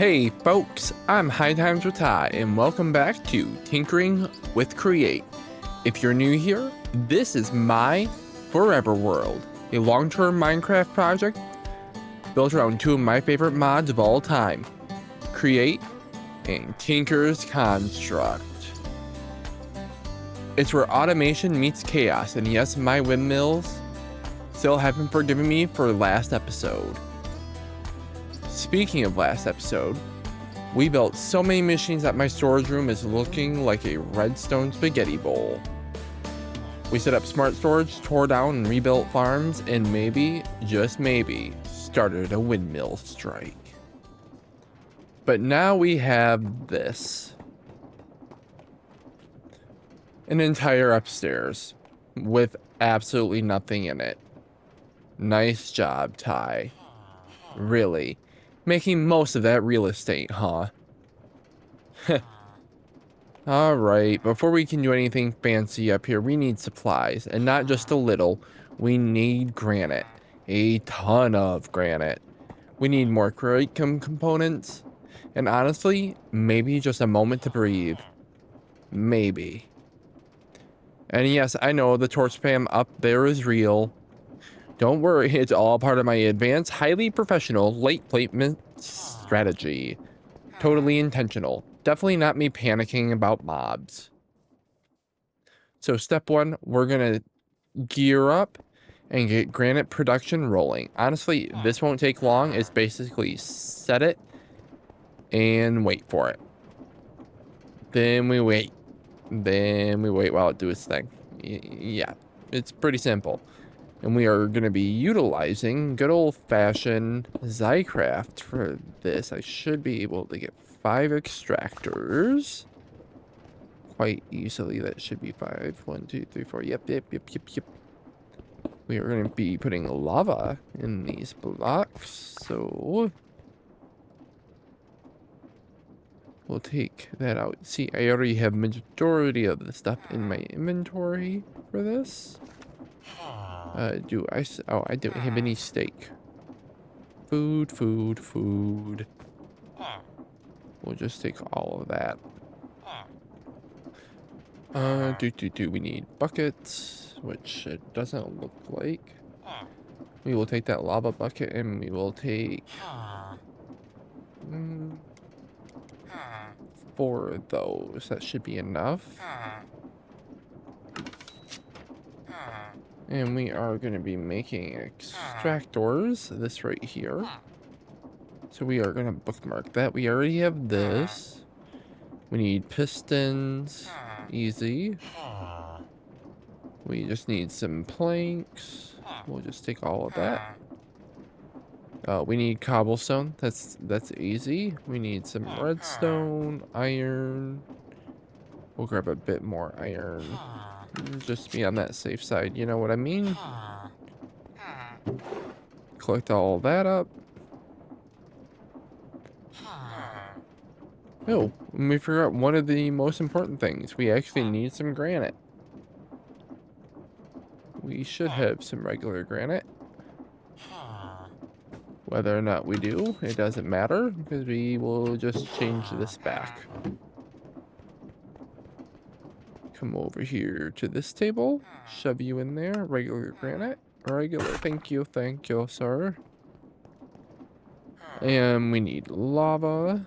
Hey folks, I'm High Times with Ty, and welcome back to Tinkering with Create. If you're new here, this is my Forever World, a long-term Minecraft project built around two of my favorite mods of all time, Create and Tinker's Construct. It's where automation meets chaos, and yes, my windmills still haven't forgiven me for last episode. Speaking of last episode, we built so many machines that my storage room is looking like a redstone spaghetti bowl. We set up smart storage, tore down and rebuilt farms, and maybe, just maybe, started a windmill strike. But now we have this. An entire upstairs with absolutely nothing in it. Nice job, Ty. Really. Making most of that real estate, huh? Alright, before we can do anything fancy up here, we need supplies. And not just a little. We need granite. A ton of granite. We need more Create components. And honestly, maybe just a moment to breathe. Maybe. And yes, I know the torch spam up there is real. Don't worry, it's all part of my advanced, highly professional late placement strategy. Totally intentional. Definitely not me panicking about mobs. So step one, we're gonna gear up and get granite production rolling. Honestly, this won't take long. It's basically set it and wait for it. Then we wait. Then we wait while it does its thing. Yeah, it's pretty simple. And we are going to be utilizing good old-fashioned Zycraft for this. I should be able to get 5 extractors quite easily. That should be 5. 1, 2, 3, 4. Yep. We are going to be putting lava in these blocks. So we'll take that out. See, I already have majority of the stuff in my inventory for this. Do I? Oh, I don't have any steak. Food. We'll just take all of that. We need buckets, which it doesn't look like. We will take that lava bucket and we will take 4 of those. That should be enough. And we are going to be making extractors, this right here. So we are going to bookmark that. We already have this. We need pistons. Easy. We just need some planks. We'll just take all of that. We need cobblestone. That's easy. We need some redstone, iron. We'll grab a bit more iron. Just be on that safe side, you know what I mean? Collect all that up. Oh, we forgot one of the most important things. We actually need some granite. We should have some regular granite. Whether or not we do, it doesn't matter, because we will just change this back. Come over here to this table, shove you in there, regular granite, regular, thank you, sir. And we need lava.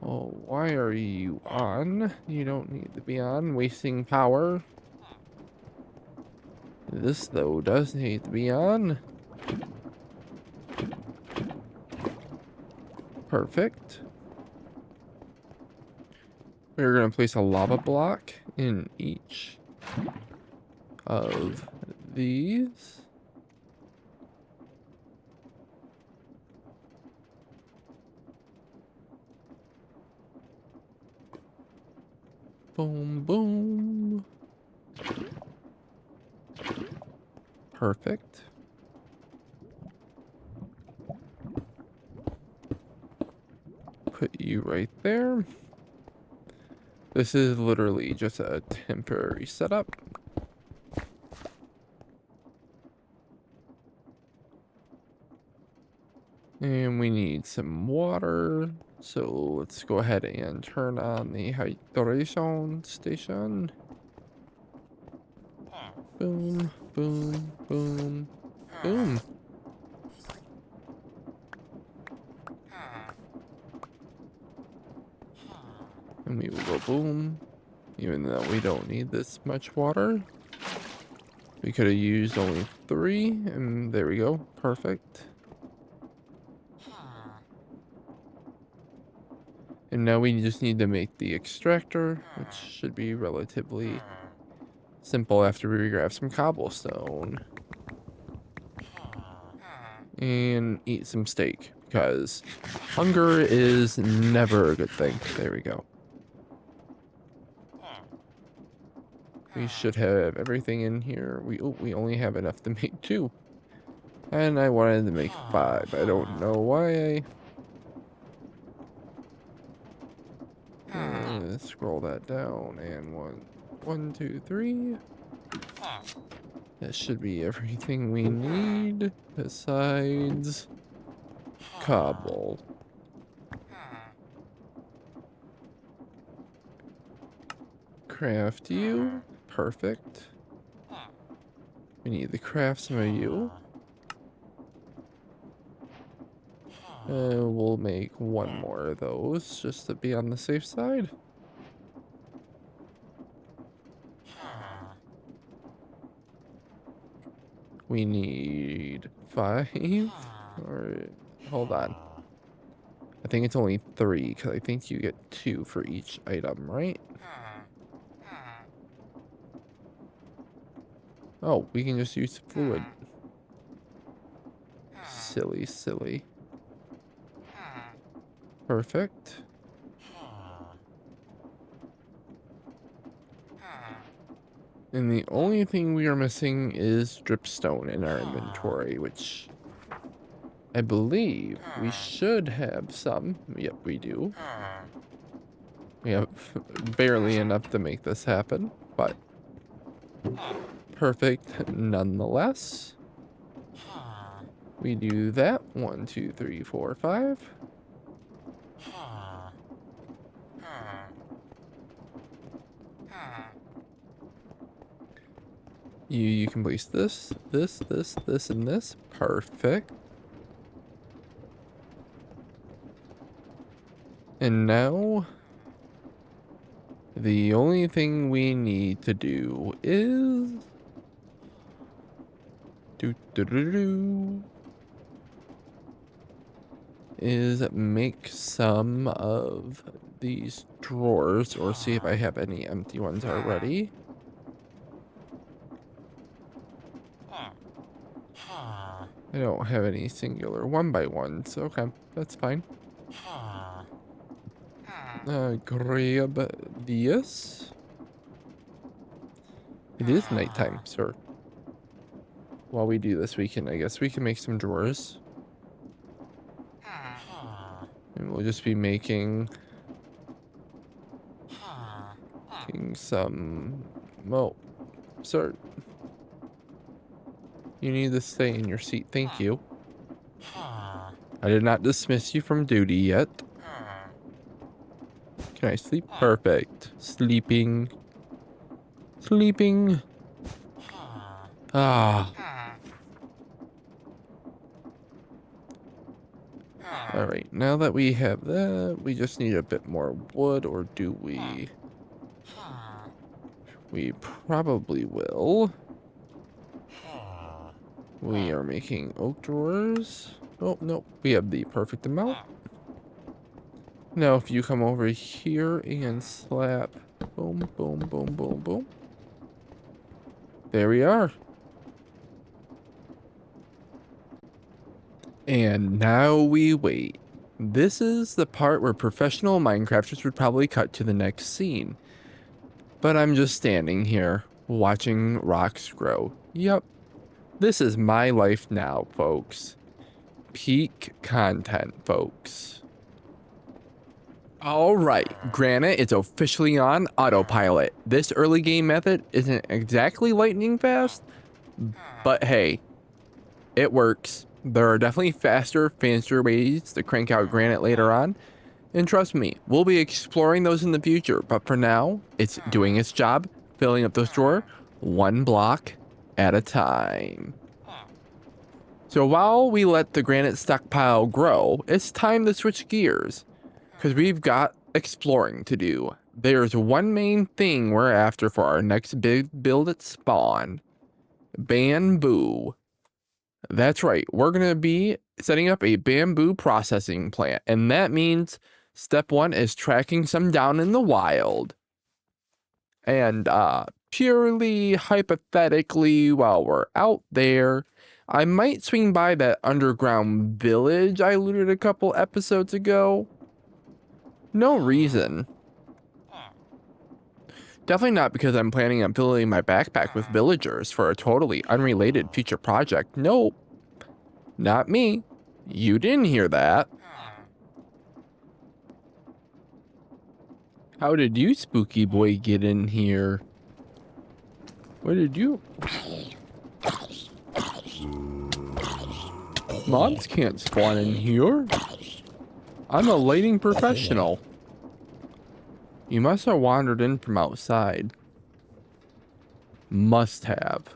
Oh, why are you on? You don't need to be on, wasting power. This, though, does need to be on. Perfect. We're going to place a lava block in each of these. Boom. Perfect. Put you right there. This is literally just a temporary setup. And we need some water. So let's go ahead and turn on the hydration station. Boom, boom, boom, boom. And we will go boom. Even though we don't need this much water. We could have used only 3, and there we go. Perfect. And now we just need to make the extractor, which should be relatively simple after we grab some cobblestone. And eat some steak, because hunger is never a good thing. There we go. We should have everything in here. We only have enough to make 2. And I wanted to make 5. I don't know why scroll that down. And 1, 2, 3. That should be everything we need besides cobble. Craft you. Perfect. We need to craft some of you. We'll make 1 more of those just to be on the safe side. We need 5. Or hold on. I think it's only 3 because I think you get 2 for each item, right? Oh, we can just use fluid. Silly, silly. Perfect. And the only thing we are missing is dripstone in our inventory, which I believe we should have some. Yep, we do. We have barely enough to make this happen, but perfect nonetheless. We do that. 1, 2, 3, 4, 5. You can place this, and this. Perfect. And now the only thing we need to do is make some of these drawers, or see if I have any empty ones already. I don't have any singular 1x1s. Okay, that's fine. Grab this. It is nighttime, sir. While we do this, I guess we can make some drawers. And we'll just be making some... Well, sir. You need to stay in your seat. Thank you. I did not dismiss you from duty yet. Can I sleep? Perfect. Sleeping. Sleeping. Ah. Alright, now that we have that, we just need a bit more wood, or do we? We probably will. We are making oak drawers. Oh, no, we have the perfect amount. Now, if you come over here and slap, boom, boom, boom, boom, boom. There we are. And now we wait. This is the part where professional Minecrafters would probably cut to the next scene. But I'm just standing here, watching rocks grow. Yep. This is my life now, folks. Peak content, folks. Alright, Granite is officially on autopilot. This early game method isn't exactly lightning fast, but hey, it works. There are definitely faster, fancier ways to crank out granite later on. And trust me, we'll be exploring those in the future. But for now, it's doing its job, filling up this drawer one block at a time. So while we let the granite stockpile grow, it's time to switch gears. Because we've got exploring to do. There's one main thing we're after for our next big build at spawn. Bamboo. That's right, we're going to be setting up a bamboo processing plant, and that means step one is tracking some down in the wild. And purely hypothetically, while we're out there, I might swing by that underground village I looted a couple episodes ago. No reason. Definitely not because I'm planning on filling my backpack with villagers for a totally unrelated future project. Nope. Not me. You didn't hear that. How did you, spooky boy, get in here? What did you? Mobs can't spawn in here. I'm a lighting professional. You must have wandered in from outside. Must have.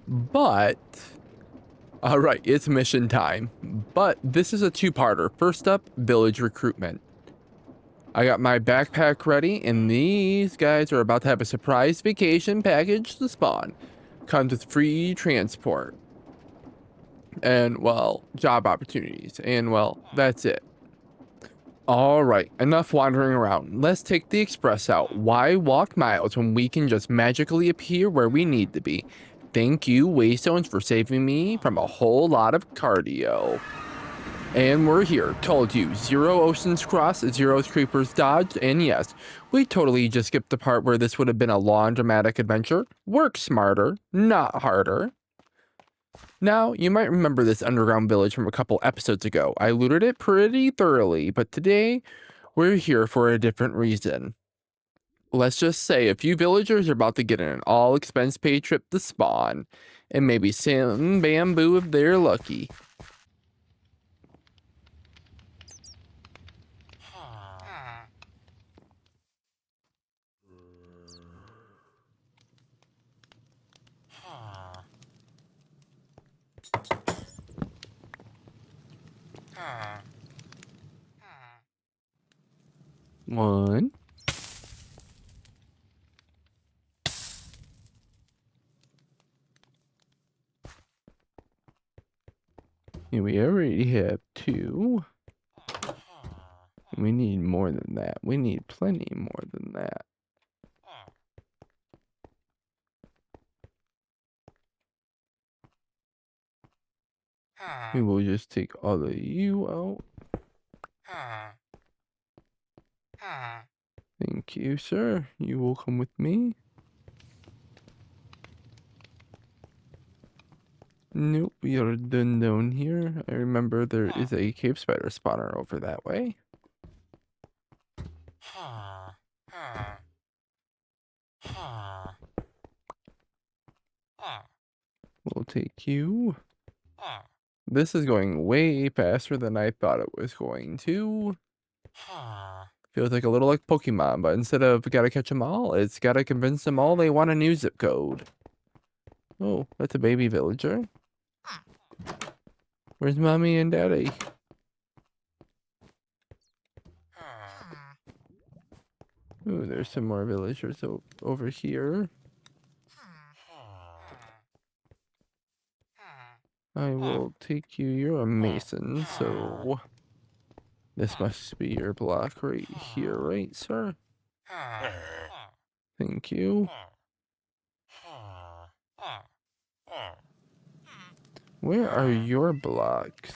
But... Alright, it's mission time. But this is a two-parter. First up, village recruitment. I got my backpack ready, and these guys are about to have a surprise vacation package to spawn. Comes with free transport. And, well, job opportunities. And, well, that's it. Alright, enough wandering around. Let's take the express out. Why walk miles when we can just magically appear where we need to be? Thank you, Waystones, for saving me from a whole lot of cardio. And we're here. Told you. 0 oceans crossed, 0 creepers dodged, and yes, we totally just skipped the part where this would have been a long, dramatic adventure. Work smarter, not harder. Now, you might remember this underground village from a couple episodes ago. I looted it pretty thoroughly, but today, we're here for a different reason. Let's just say a few villagers are about to get an all-expense-paid trip to spawn, and maybe some bamboo if they're lucky. One. And we already have 2. We need more than that. We need plenty more than that. We will just take all of you out. Thank you, sir. You will come with me. Nope, we are done down here. I remember there is a cave spider spawner over that way. We'll take you. This is going way faster than I thought it was going to. Feels like a little like Pokemon, but instead of gotta catch them all, it's gotta convince them all they want a new zip code. Oh, that's a baby villager. Where's mommy and daddy? Ooh, there's some more villagers over here. I will take you. You're a mason, so this must be your block right here, right, sir? Thank you. Where are your blocks?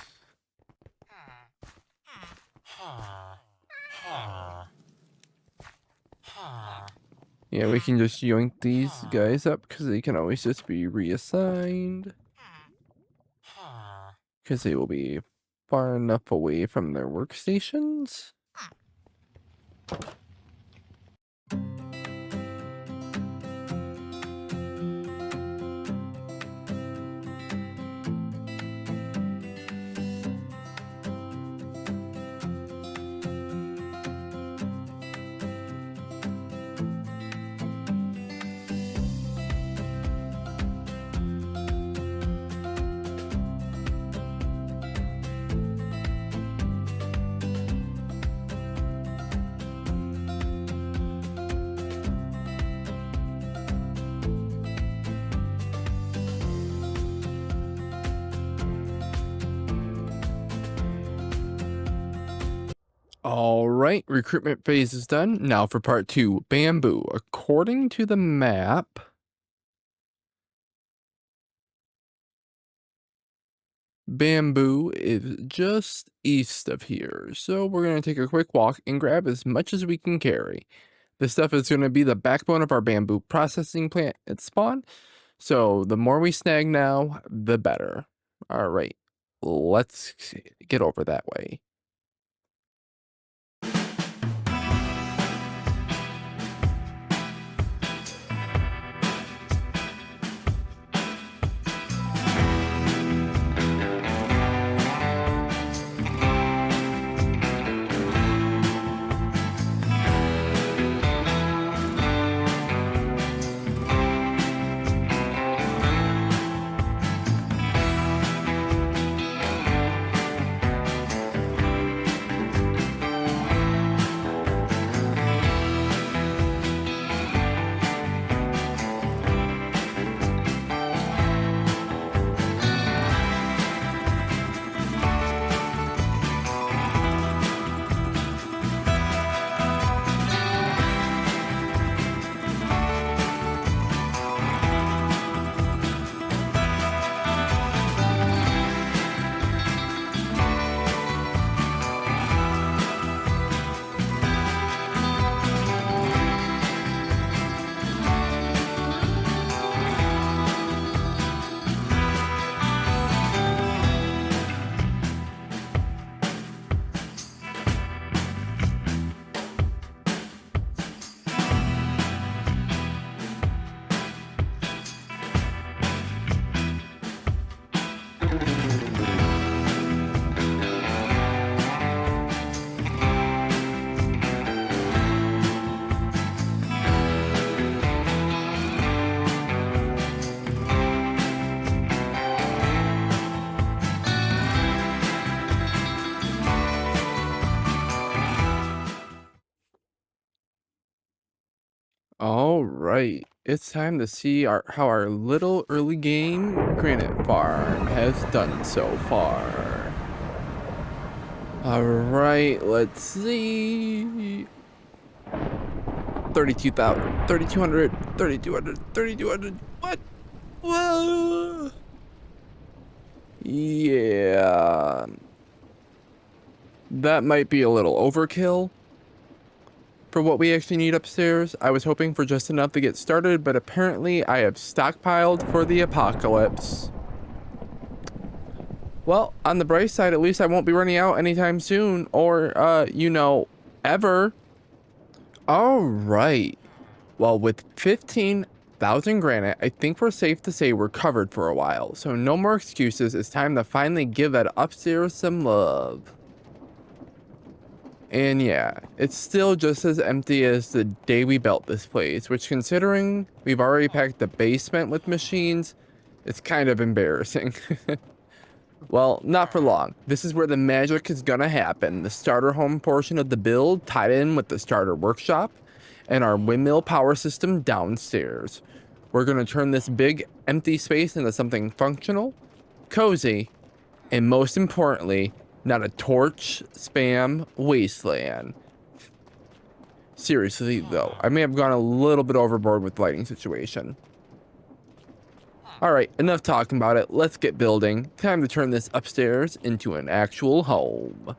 Yeah, we can just yoink these guys up because they can always just be reassigned. Because they will be far enough away from their workstations. All right, recruitment phase is done. Now for part 2, bamboo. According to the map, bamboo is just east of here. So we're going to take a quick walk and grab as much as we can carry. This stuff is going to be the backbone of our bamboo processing plant at spawn. So the more we snag now, the better. All right, let's get over that way. All right, it's time to see how our little early game Granite farm has done so far. All right, let's see. 32,000, 3,200, 3,200, 3,200. What? Whoa. Yeah. That might be a little overkill for what we actually need upstairs. I was hoping for just enough to get started, but apparently I have stockpiled for the apocalypse. Well, on the bright side, at least I won't be running out anytime soon, or, you know, ever. All right. Well, with 15,000 granite, I think we're safe to say we're covered for a while. So no more excuses. It's time to finally give that upstairs some love. And yeah, it's still just as empty as the day we built this place, which, considering we've already packed the basement with machines, it's kind of embarrassing. Well, not for long. This is where the magic is gonna happen. The starter home portion of the build tied in with the starter workshop and our windmill power system downstairs. We're gonna turn this big empty space into something functional, cozy, and most importantly, not a torch spam wasteland. Seriously though, I may have gone a little bit overboard with the lighting situation. Alright, enough talking about it. Let's get building. Time to turn this upstairs into an actual home.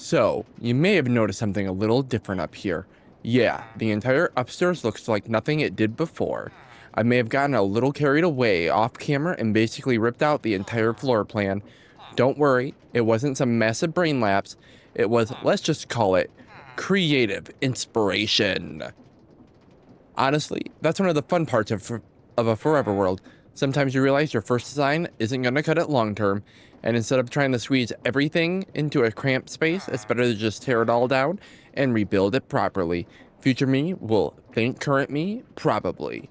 So, you may have noticed something a little different up here. Yeah, the entire upstairs looks like nothing it did before. I may have gotten a little carried away off camera and basically ripped out the entire floor plan. Don't worry, it wasn't some massive brain lapse. It was, let's just call it, creative inspiration. Honestly, that's one of the fun parts of a forever world. Sometimes you realize your first design isn't going to cut it long term, and instead of trying to squeeze everything into a cramped space, it's better to just tear it all down and rebuild it properly. Future me will thank current me, probably.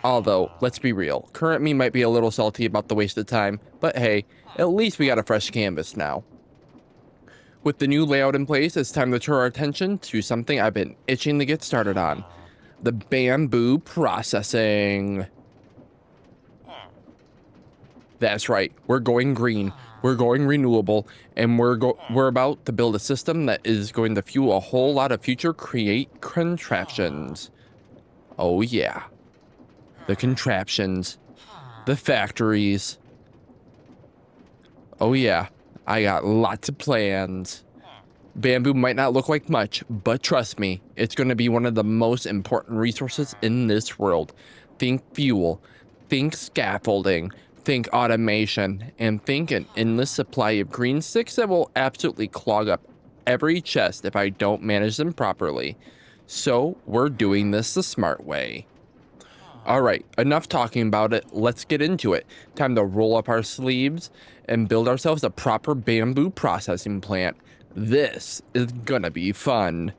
Although, let's be real, current me might be a little salty about the waste of time, but hey, at least we got a fresh canvas now. With the new layout in place, it's time to turn our attention to something I've been itching to get started on. The bamboo processing. That's right, we're going green, we're going renewable, and we're about to build a system that is going to fuel a whole lot of future create contraptions. Oh yeah. The contraptions. The factories. Oh yeah, I got lots of plans. Bamboo might not look like much, but trust me, it's going to be one of the most important resources in this world. Think fuel, think scaffolding, think automation, and think an endless supply of green sticks that will absolutely clog up every chest if I don't manage them properly. So we're doing this the smart way. Alright, enough talking about it, let's get into it. Time to roll up our sleeves and build ourselves a proper bamboo processing plant. This is gonna be fun.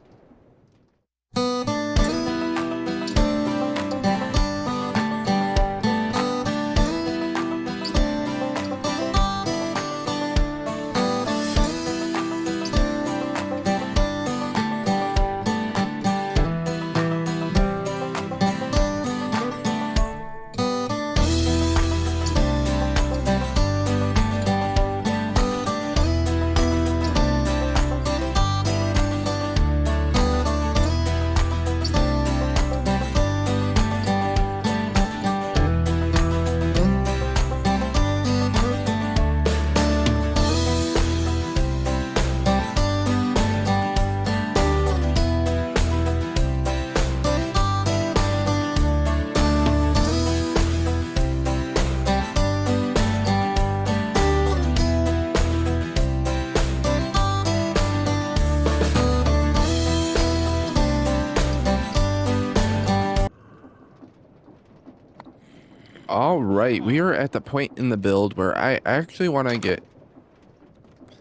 All right, we are at the point in the build where I actually want to get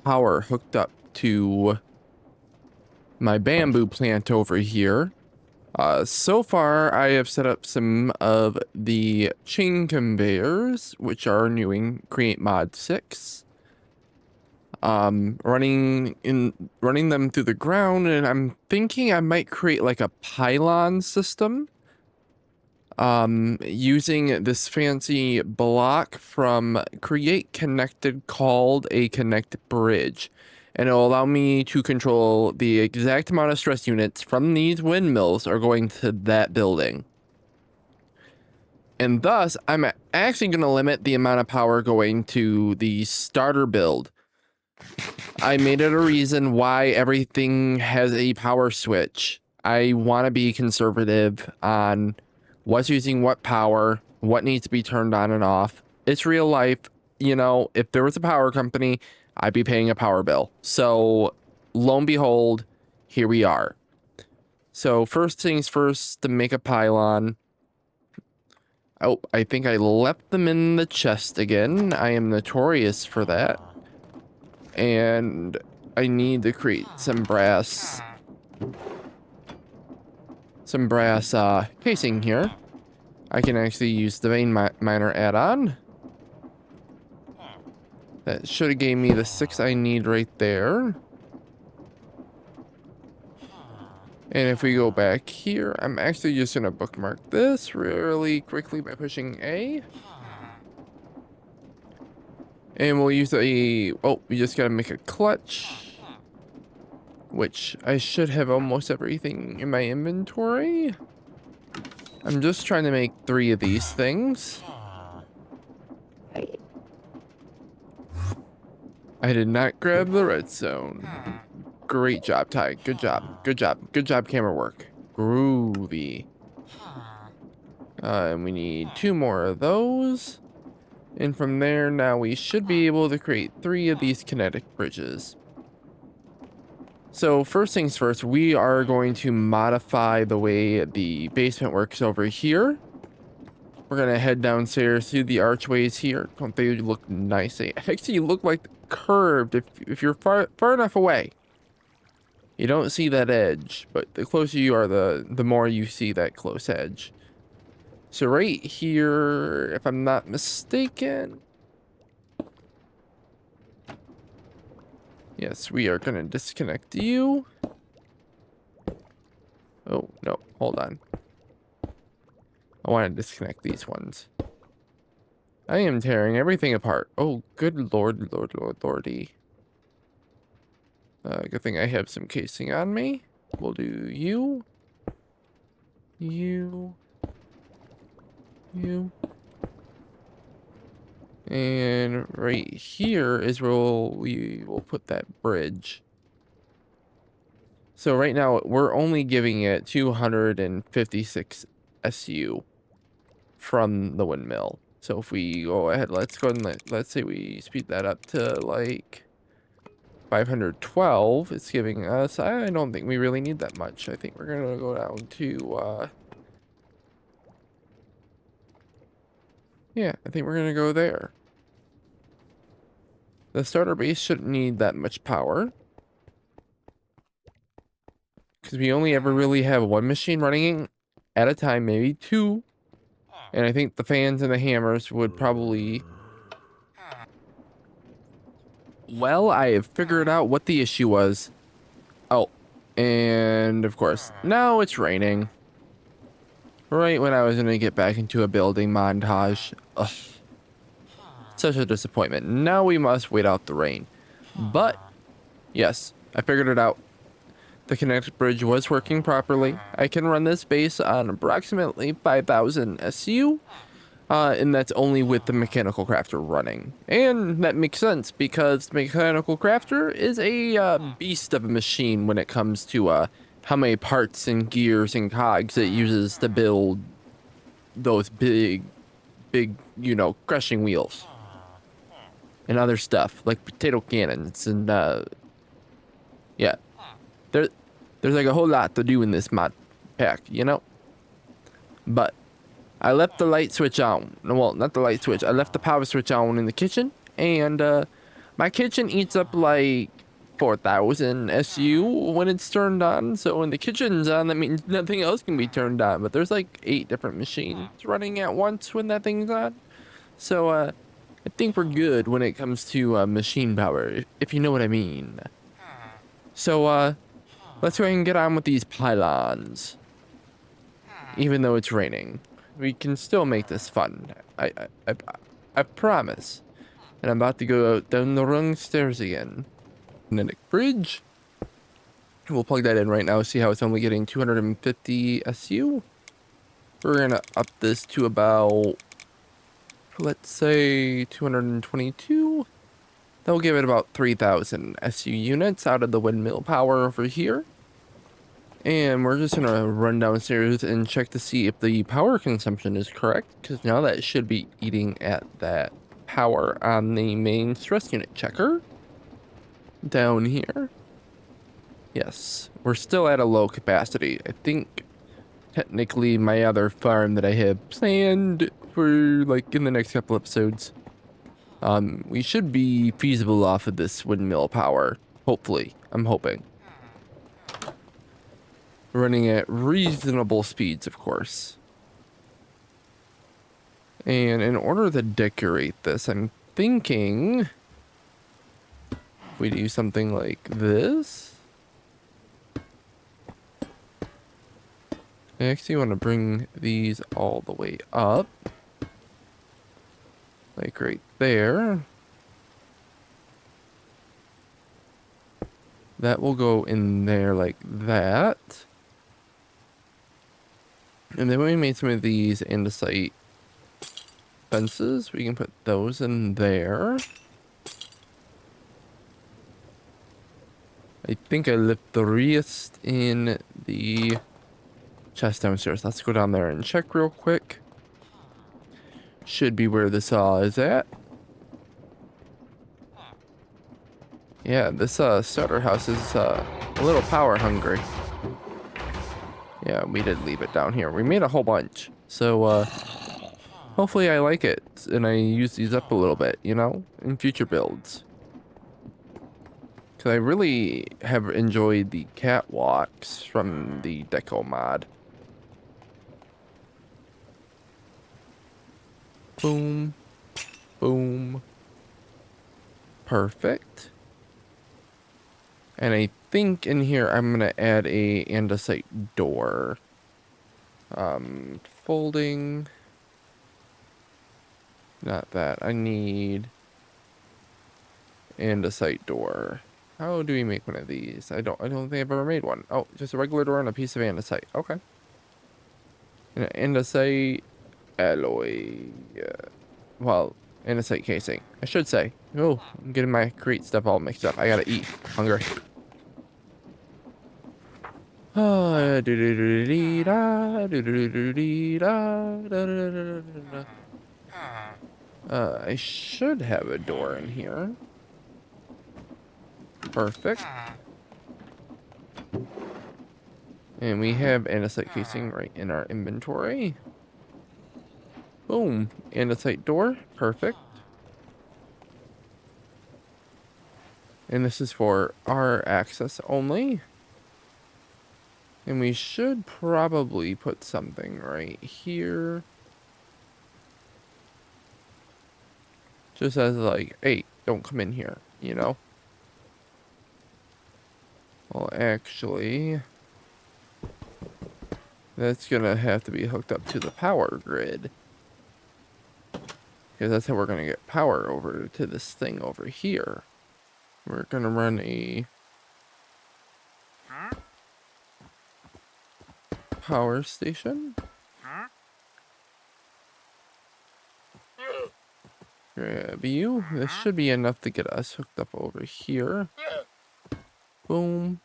power hooked up to my bamboo plant over here. So far, I have set up some of the chain conveyors, which are new in Create Mod 6. Running them through the ground, and I'm thinking I might create like a pylon system. Using this fancy block from Create Connected called a Kinetic Bridge. And it'll allow me to control the exact amount of stress units from these windmills are going to that building. And thus, I'm actually going to limit the amount of power going to the starter build. I made it a reason why everything has a power switch. I want to be conservative on what's using what power, what needs to be turned on and off. It's real life. You know, if there was a power company, I'd be paying a power bill. So, lo and behold, here we are. So, first things first, to make a pylon. Oh, I think I left them in the chest again. I am notorious for that. And I need to create some brass casing here. I can actually use the vein miner add-on. That should have gave me the 6 I need right there. And if we go back here, I'm actually just going to bookmark this really quickly by pushing A. And we'll use we just got to make a clutch. Which I should have almost everything in my inventory. I'm just trying to make 3 of these things. I did not grab the redstone. Great job, Ty. Good job. Good job. Good job, camera work. Groovy. And we need 2 more of those. And from there, now we should be able to create 3 of these kinetic bridges. So first things first, we are going to modify the way the basement works over here. We're going to head downstairs through the archways here. Don't they look nice? They actually look like curved if you're far enough away. You don't see that edge, but the closer you are, the more you see that close edge. So right here, if I'm not mistaken, yes, we are going to disconnect you. Oh, no, hold on. I want to disconnect these ones. I am tearing everything apart. Oh, good lord, lordy. Good thing I have some casing on me. We'll do you. You. And right here is where we will put that bridge. So right now, we're only giving it 256 SU from the windmill. So if we go ahead, let's go and let's say we speed that up to like 512. It's giving us, I don't think we really need that much. I think we're gonna go down to yeah, I think we're gonna go there. The starter base shouldn't need that much power, because we only ever really have 1 machine running at a time, maybe 2. And I think the fans and the hammers would probably... Well, I have figured out what the issue was. Oh, and of course, now it's raining. Right when I was going to get back into a building montage. Ugh. Such a disappointment. Now we must wait out the rain. But, yes, I figured it out. The Kinetic Bridge was working properly. I can run this base on approximately 5,000 SU. And that's only with the Mechanical Crafter running. And that makes sense because Mechanical Crafter is a beast of a machine when it comes to how many parts and gears and cogs it uses to build those big, you know, crushing wheels. And other stuff, like potato cannons and, yeah. There's like a whole lot to do in this mod pack, you know? But I left the light switch on. Well, not the light switch. I left the power switch on in the kitchen. And my kitchen eats up like 4,000 SU when it's turned on. So when the kitchen's on, that means nothing else can be turned on. But there's like 8 different machines running at once when that thing's on. So I think we're good when it comes to machine power, if you know what I mean. So let's go ahead and get on with these pylons. Even though it's raining, we can still make this fun. I promise. And I'm about to go down the wrong stairs again. Kinetic Bridge. We'll plug that in right now. See how it's only getting 250 SU. We're gonna up this to about, let's say, 222. That'll give it about 3,000 SU units out of the windmill power over here. And we're just gonna run downstairs and check to see if the power consumption is correct, because now that should be eating at that power on the main stress unit checker. Down here. Yes, we're still at a low capacity. I think technically my other farm that I have planned for like in the next couple episodes, we should be feasible off of this windmill power. Hopefully, I'm hoping. Running at reasonable speeds, of course. And in order to decorate this, I'm thinking if we do something like this. I actually want to bring these all the way up. Like right there. That will go in there like that. And then we made some of these andesite fences. We can put those in there. I think I left the rest in the chest downstairs. Let's go down there and check real quick. Should be where this is at. Yeah, this starter house is a little power hungry. Yeah, we did leave it down here. We made a whole bunch. So hopefully I like it and I use these up a little bit, you know, in future builds. Cause I really have enjoyed the catwalks from the deco mod. Boom. Boom. Perfect. And I think in here I'm gonna add a andesite door. Folding. Not that. I need andesite door. How do we make one of these? I don't think I've ever made one. Oh, just a regular door and a piece of andesite. Okay. And an andesite alloy. Well, andesite casing, I should say. Oh, I'm getting my Create stuff all mixed up. I gotta eat. Hungry. I should have a door in here. Perfect. And we have andesite casing right in our inventory. Boom. Andesite door. Perfect. And this is for our access only. And we should probably put something right here. Just as like, hey, don't come in here, you know? Well, actually, that's gonna have to be hooked up to the power grid. Because that's how we're gonna get power over to this thing over here. We're gonna run a power station. Grab you. This should be enough to get us hooked up over here. Boom.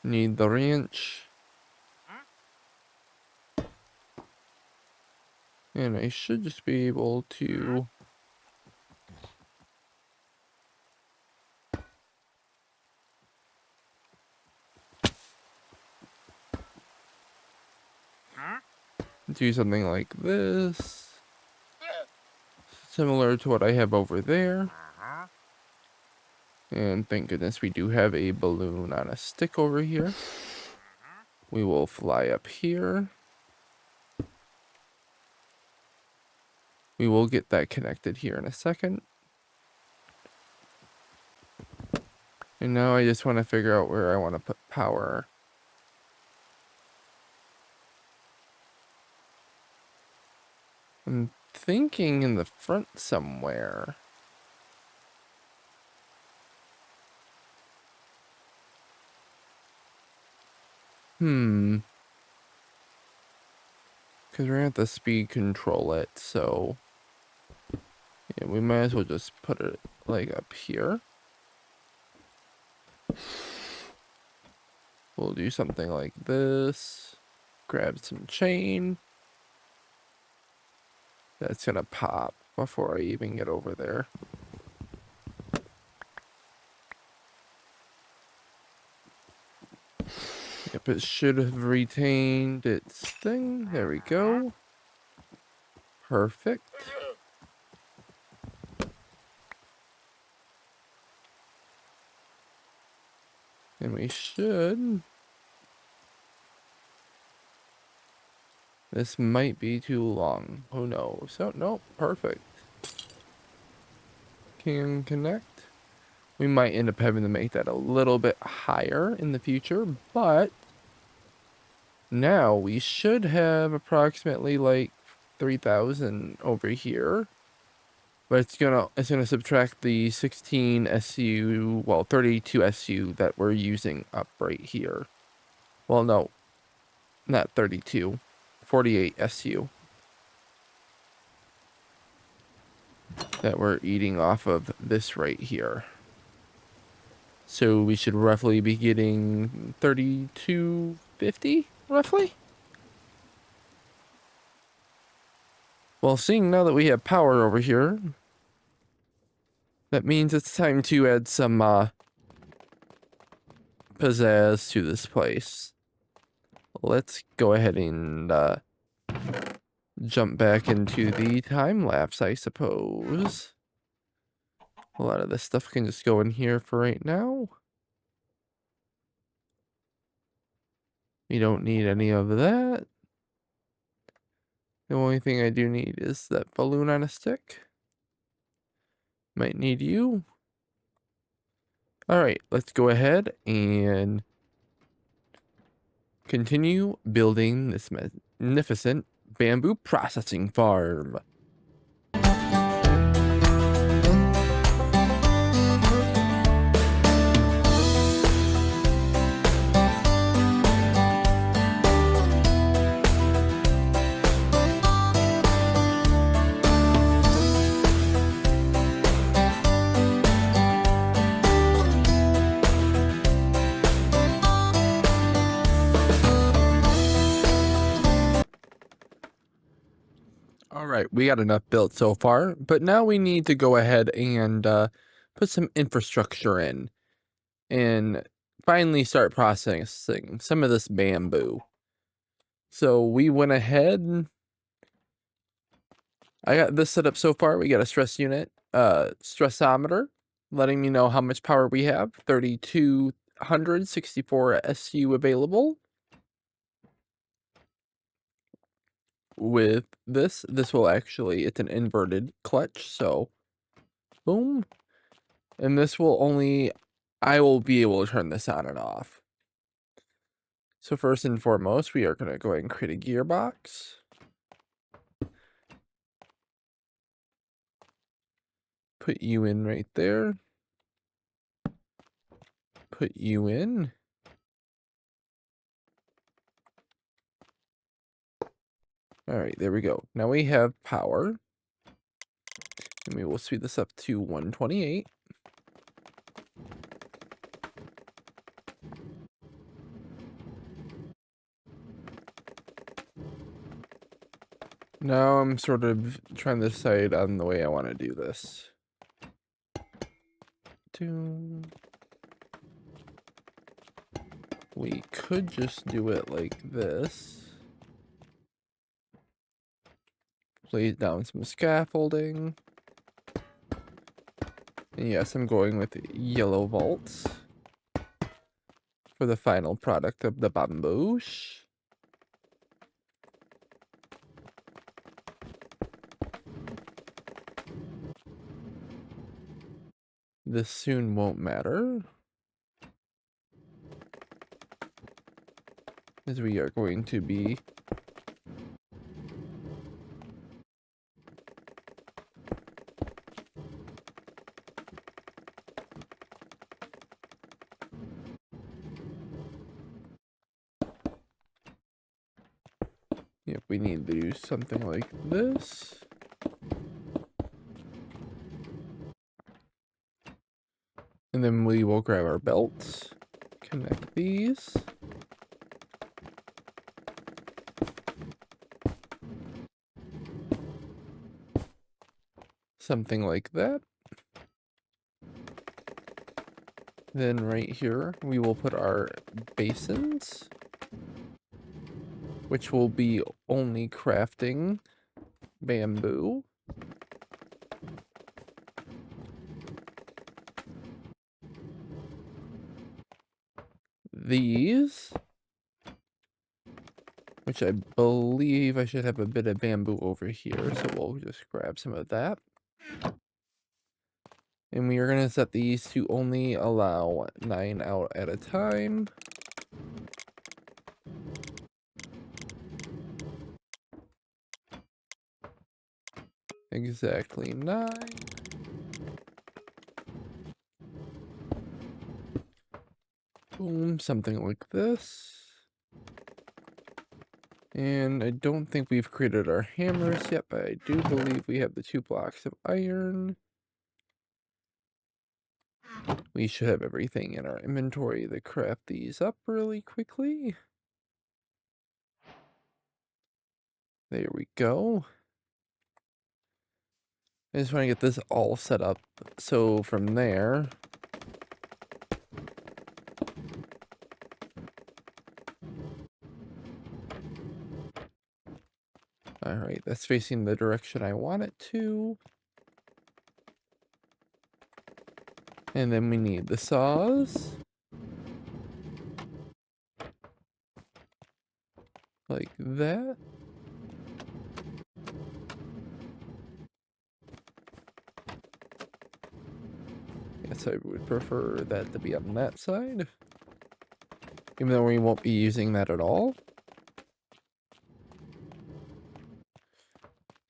Need the wrench. And I should just be able to do something like this. Similar to what I have over there. And thank goodness we do have a balloon on a stick over here. We will fly up here. We will get that connected here in a second. And now I just want to figure out where I want to put power. I'm thinking in the front somewhere. Because we're going to have to speed control it, so yeah, we might as well just put it like up here. We'll do something like this. Grab some chain. That's gonna pop before I even get over there. Yep, it should have retained its thing. There we go. Perfect. And we should. This might be too long. Who knows? Oh, no, perfect. Can connect. We might end up having to make that a little bit higher in the future, but now we should have approximately like 3,000 over here. But it's gonna subtract the 16 SU, well, 32 SU that we're using up right here. Well, no, not 32, 48 SU. that we're eating off of this right here. So we should roughly be getting 32.50, roughly. Well, seeing now that we have power over here, that means it's time to add some pizzazz to this place. Let's go ahead and jump back into the time lapse, I suppose. A lot of this stuff can just go in here for right now. We don't need any of that. The only thing I do need is that balloon on a stick. Might need you. Alright, let's go ahead and continue building this magnificent bamboo processing farm. Alright, we got enough built so far, but now we need to go ahead and put some infrastructure in and finally start processing some of this bamboo. So we went ahead. I got this set up so far. We got a stress unit, stressometer, letting me know how much power we have. 3,264 SU available. With this will actually, it's an inverted clutch, so boom. And this will only, I will be able to turn this on and off. So first and foremost, we are going to go ahead and create a gearbox. Put you in right there. Put you in. All right, there we go. Now we have power. And we will speed this up to 128. Now I'm sort of trying to decide on the way I want to do this. We could just do it like this. Lay down some scaffolding. And yes, I'm going with yellow vaults for the final product of the bamboosh. This soon won't matter, as we are going to be we need to do something like this. And then we will grab our belts, connect these. Something like that. Then right here, we will put our basins, which will be only crafting bamboo. These, which I believe I should have a bit of bamboo over here, so we'll just grab some of that. And we are going to set these to only allow 9 out at a time. Exactly 9. Boom, something like this. And I don't think we've created our hammers yet, but I do believe we have the 2 blocks of iron. We should have everything in our inventory to craft these up really quickly. There we go. I just want to get this all set up. So from there, all right, that's facing the direction I want it to. And then we need the saws. Like that. Guess I would prefer that to be on that side. Even though we won't be using that at all.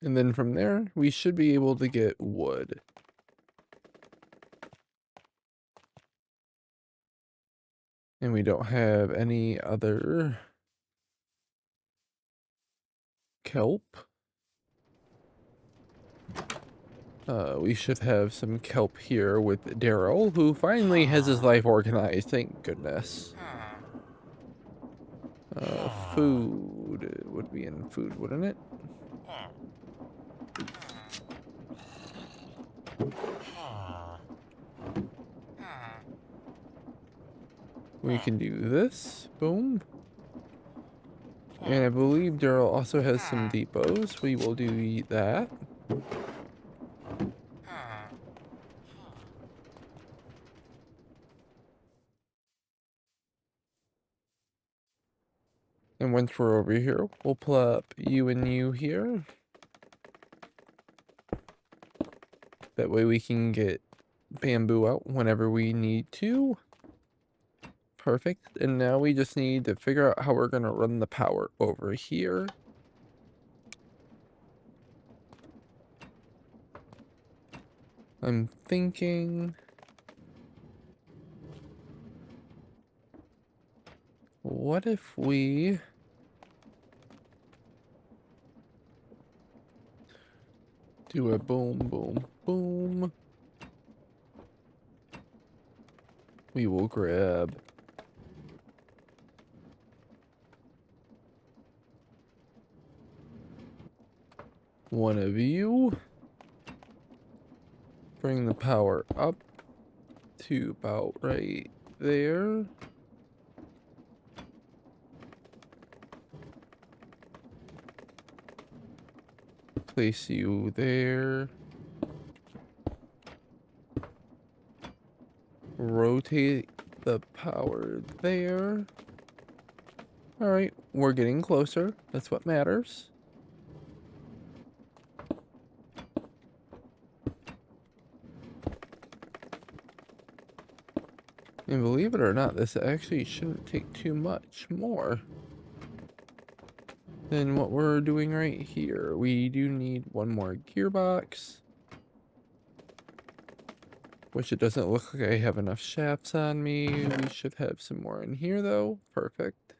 And then from there, we should be able to get wood. And we don't have any other kelp. We should have some kelp here with Daryl, who finally has his life organized, thank goodness. Food would be in food, wouldn't it? We can do this, boom. And I believe Daryl also has some depots. We will do that. And once we're over here, we'll plop you and you here. That way we can get bamboo out whenever we need to. Perfect. And now we just need to figure out how we're going to run the power over here. I'm thinking, what if we do a boom, boom, boom? We will grab one of you. Bring the power up to about right there. Place you there. Rotate the power there. Alright, we're getting closer. That's what matters. And believe it or not, this actually shouldn't take too much more than what we're doing right here. We do need one more gearbox. Which it doesn't look like I have enough shafts on me. We should have some more in here though. Perfect.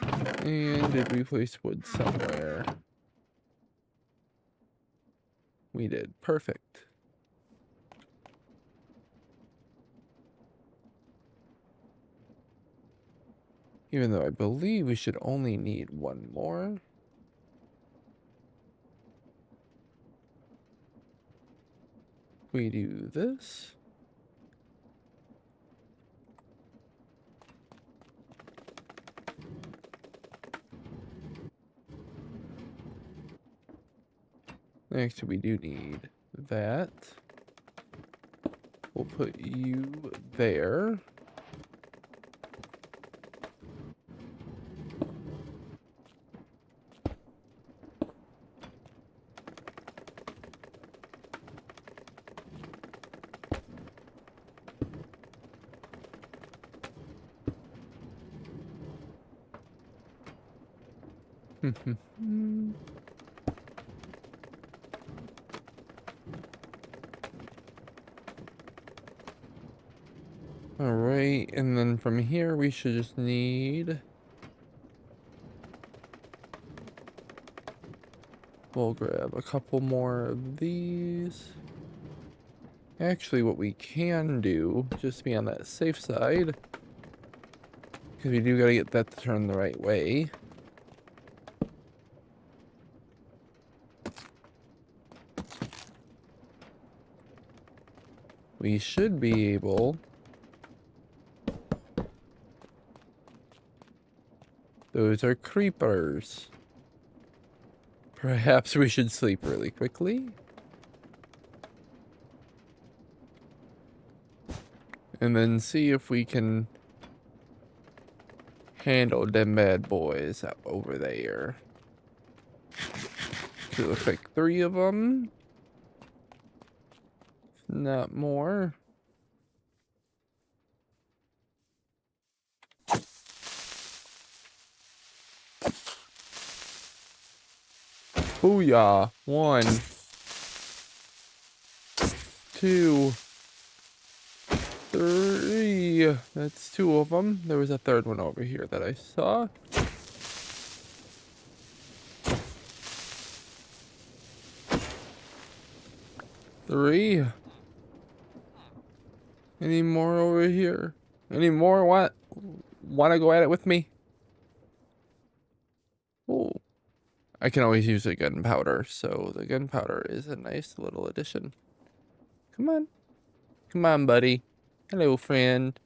And did we place wood somewhere? We did. Perfect. Even though I believe we should only need one more. We do this. Next, we do need that. We'll put you there. Alright, and then from here we should just need... We'll grab a couple more of these. Actually, what we can do, just to be on that safe side, because we do gotta get that to turn the right way. We should be able... Those are creepers. Perhaps we should sleep really quickly. And then see if we can handle them bad boys up over there. It looks like 3 of them. Not more. Booyah. 1, 2, 3. That's 2 of them. There was a 3rd one over here that I saw. Three. Any more over here? Any more? Want to go at it with me? Oh, I can always use a gunpowder, so the gunpowder is a nice little addition. Come on. Come on, buddy. Hello, friend.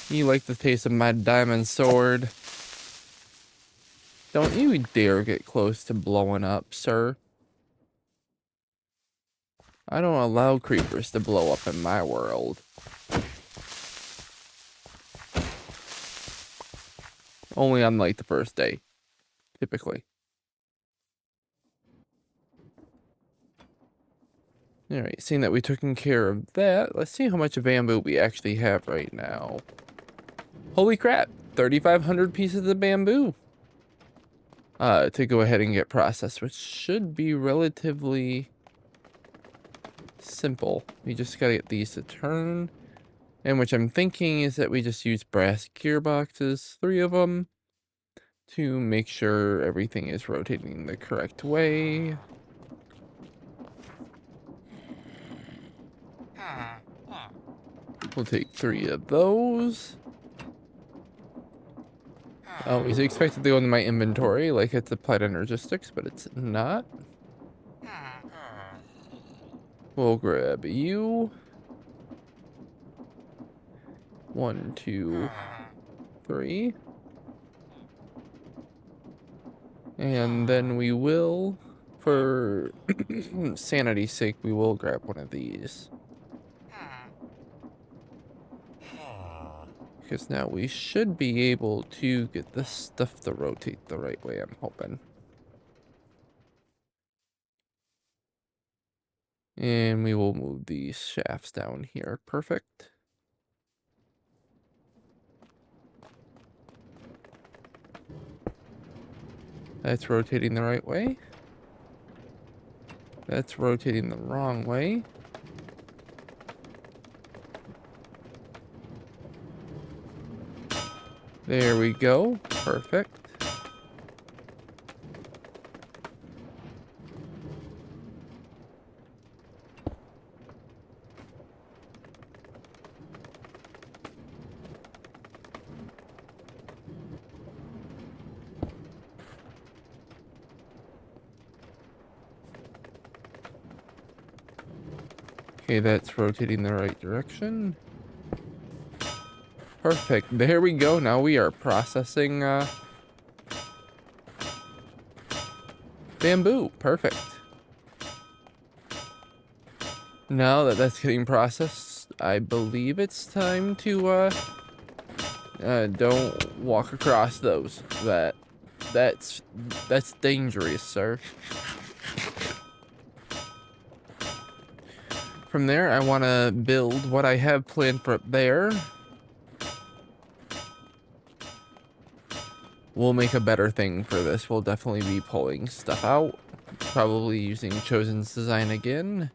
You like the taste of my diamond sword? Don't you dare get close to blowing up, sir. I don't allow creepers to blow up in my world. Only on like the first day, typically. Alright, seeing that we took care of that, let's see how much bamboo we actually have right now. Holy crap, 3,500 pieces of bamboo. To go ahead and get processed, which should be relatively simple. We just gotta get these to turn. And which I'm thinking is that we just use brass gearboxes, 3 of them, to make sure everything is rotating the correct way. We'll take 3 of those. Oh, is it expected to go into my inventory like it's applied on logistics, but it's not. We'll grab you. 1, 2, 3. And then we will, for sanity's sake, we will grab one of these. Because now we should be able to get this stuff to rotate the right way, I'm hoping. And we will move these shafts down here. Perfect. That's rotating the right way. That's rotating the wrong way. There we go. Perfect. Okay, that's rotating the right direction. Perfect. There we go. Now we are processing bamboo. Perfect. Now that that's getting processed, I believe it's time to don't walk across those. That's dangerous, sir. From there, I want to build what I have planned for up there. We'll make a better thing for this. We'll definitely be pulling stuff out. Probably using Chosen's design again.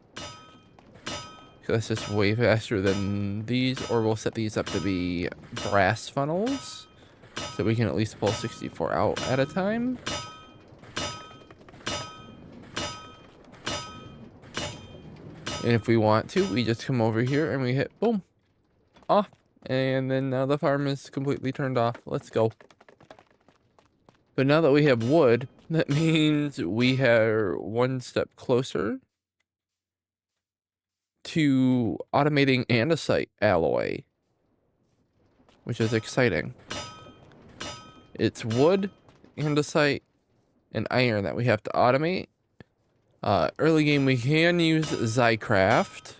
That's just way faster than these, or we'll set these up to be brass funnels, so we can at least pull 64 out at a time. And if we want to, we just come over here and we hit boom, off. And then now the farm is completely turned off. Let's go. But now that we have wood, that means we are one step closer to automating andesite alloy, which is exciting. It's wood, andesite, and iron that we have to automate. Early game, we can use Zycraft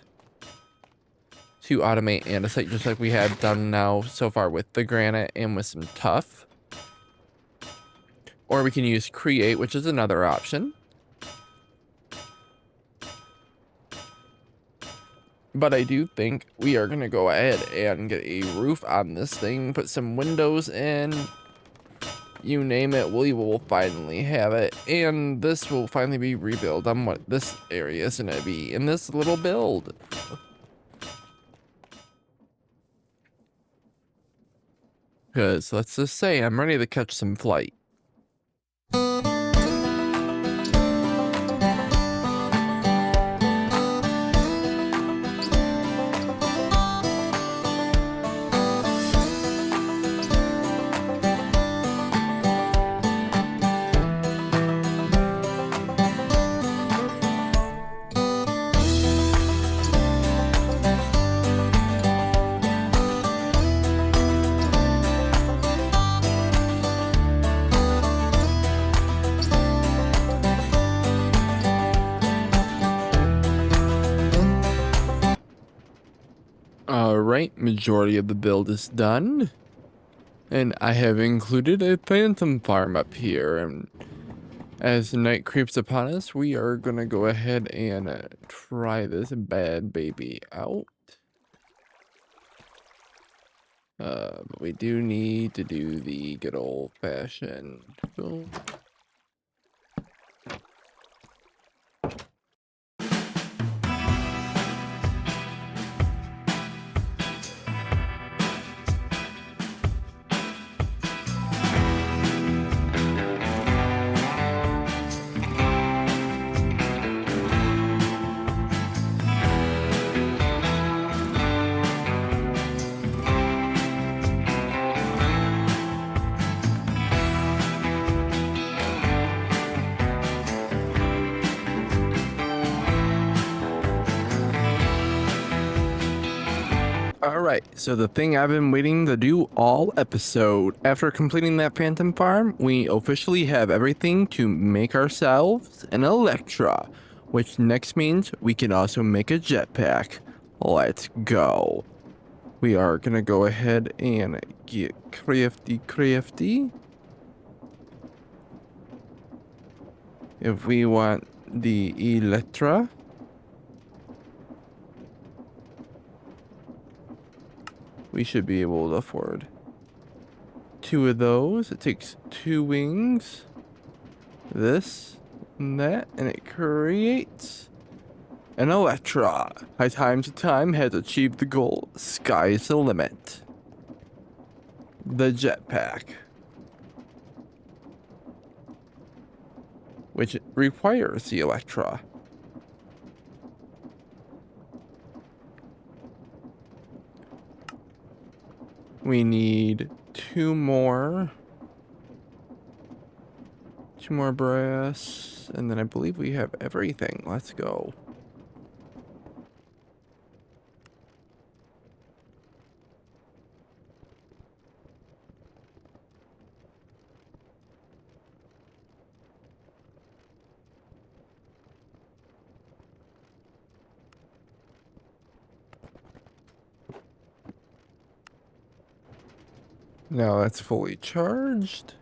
to automate andesite, just like we have done now so far with the granite and with some tuff. Or we can use Create, which is another option. But I do think we are going to go ahead and get a roof on this thing, put some windows in, you name it, we will finally have it. And this will finally be rebuilt on what this area is going to be in this little build. Because let's just say I'm ready to catch some flight. Alright, majority of the build is done. And I have included a phantom farm up here. And as the night creeps upon us, we are going to go ahead and try this bad baby out. But we do need to do the good old-fashioned boom. Alright, so the thing I've been waiting to do all episode. After completing that phantom farm, we officially have everything to make ourselves an Electra, which next means we can also make a jetpack. Let's go. We are gonna go ahead and get crafty. If we want the Electra, we should be able to afford 2 of those. It takes 2 wings, this and that, and it creates an Electra. High Times of Time has achieved the goal. Sky's the limit. The jetpack, which requires the Electra. We need 2 more brass, and then I believe we have everything. Let's go. Now that's fully charged.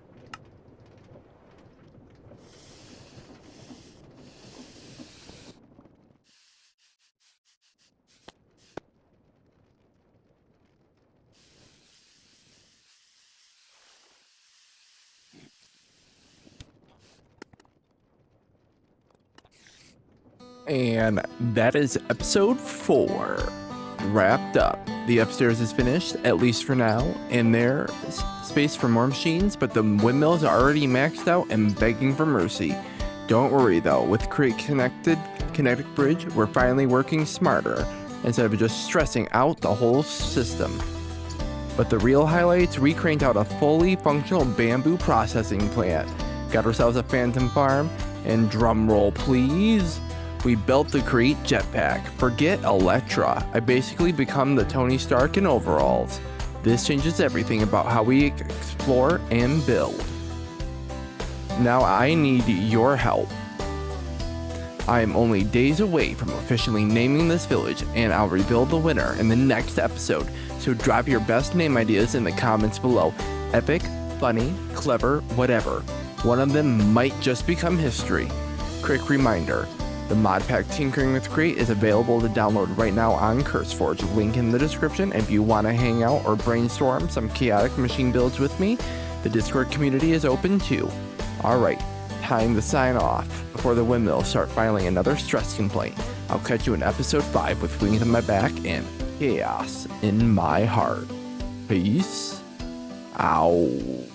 And that is episode 4 wrapped up. The upstairs is finished, at least for now, and there's space for more machines, but the windmills are already maxed out and begging for mercy. Don't worry though, with Create Kinetic Bridge, we're finally working smarter instead of just stressing out the whole system. But the real highlights, we cranked out a fully functional bamboo processing plant, got ourselves a phantom farm, and drum roll please, we built the Create Jetpack. Forget Electra, I basically become the Tony Stark in overalls. This changes everything about how we explore and build. Now I need your help. I am only days away from officially naming this village, and I'll reveal the winner in the next episode, so drop your best name ideas in the comments below. Epic, funny, clever, whatever. One of them might just become history. Quick reminder, the mod pack Tinkering with Create is available to download right now on CurseForge, link in the description. If you want to hang out or brainstorm some chaotic machine builds with me, the Discord community is open too. Alright, time to sign off before the windmills start filing another stress complaint. I'll catch you in episode 5 with wings on my back and chaos in my heart. Peace out.